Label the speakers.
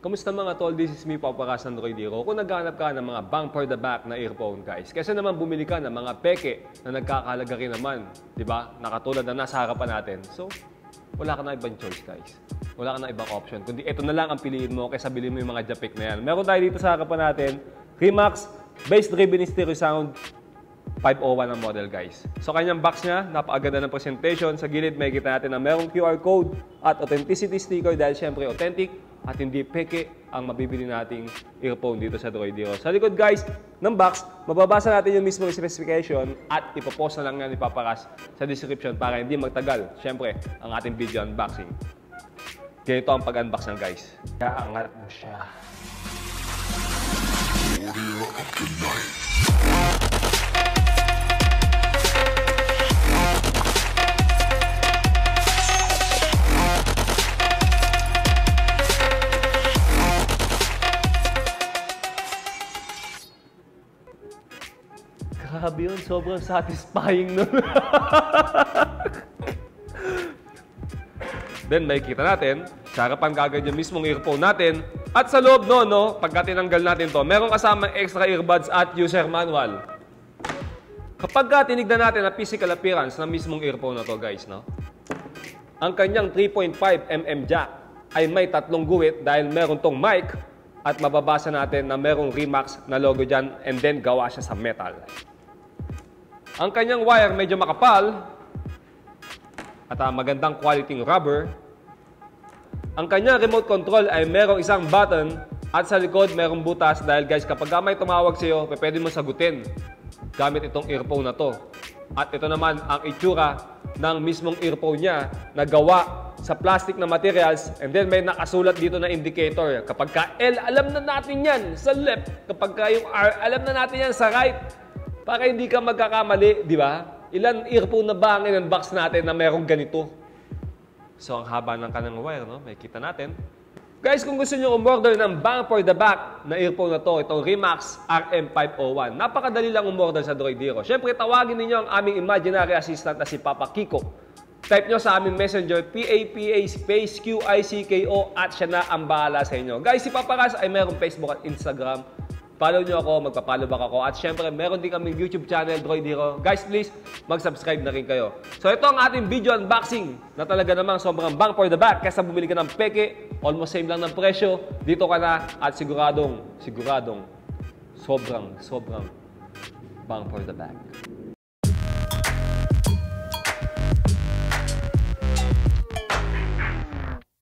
Speaker 1: Kamusta mga tol? This is me, Papakas Android Hero. Kung naghanap ka ng mga bang for the back na earphone, guys, kaysa naman bumili ka ng mga peke na nagkakahalaga rin naman, di ba? Nakatulad na nasa harapan natin. So, wala ka na ibang choice, guys. Wala ka na ibang option. Kundi ito na lang ang piliin mo kaysa bilhin mo yung mga japik na yan. Meron tayo dito sa harapan natin, Remax Bass-Driven Stereo Sound 501 ang model, guys. So, kanyang box niya, napakaganda ng presentation. Sa gilid, may kita natin na merong QR code at authenticity sticker dahil syempre authentic at hindi peke ang mabibili nating earphone dito sa Droid Hero. Sa likod, guys, ng box, mababasa natin yung mismong specification at ipopost na lang yan ipapakas sa description para hindi magtagal, syempre, ang ating video unboxing. Ganito ang pag-unbox ng guys. Kaangat mo siya. Grabe yun, sobrang satisfying nun. Then, makikita natin, sa harapan kagad yung mismong earphone natin. At sa loob no, pagka tinanggal natin to, merong kasamang extra earbuds at user manual. Kapag tinignan natin ang physical appearance ng mismong earphone na to, guys, no? Ang kanyang 3.5mm jack ay may tatlong guhit dahil meron tong mic at mababasa natin na merong Remax na logo dyan and then gawa siya sa metal. Ang kanyang wire medyo makapal at magandang quality rubber. Ang kanyang remote control ay merong isang button at sa likod merong butas dahil guys kapag may tumawag sa iyo, pwede mo sagutin gamit itong earphone na to. At ito naman ang itsura ng mismong earphone niya na gawa sa plastic na materials and then may nakasulat dito na indicator. Kapag ka L, alam na natin yan sa left. Kapag ka yung R, alam na natin yan sa right. Para hindi ka magkakamali, di ba? Ilan earphone na ba ang in-unbox natin na merong ganito? So, ang haba ng kanyang wire, no? May kita natin. Guys, kung gusto nyo umorder ng bang for the back na earphone na to, itong Remax RM501, napakadali lang umorder sa Droid Hero. Siyempre, tawagin ninyo ang aming imaginary assistant na si Papa Kiko. Type nyo sa aming messenger, PAPA space QICKO at siya na ang bahala sa inyo. Guys, si Papa Ras ay merong Facebook at Instagram. Follow nyo ako, magpa-follow back ako. At syempre, meron din kaming YouTube channel, Droid Hero. Guys, please, mag-subscribe na rin kayo. So, ito ang ating video unboxing na talaga namang sobrang bang for the back. Kaysa bumili ka ng peke, almost same lang ng presyo. Dito ka na at siguradong, sobrang bang for the back.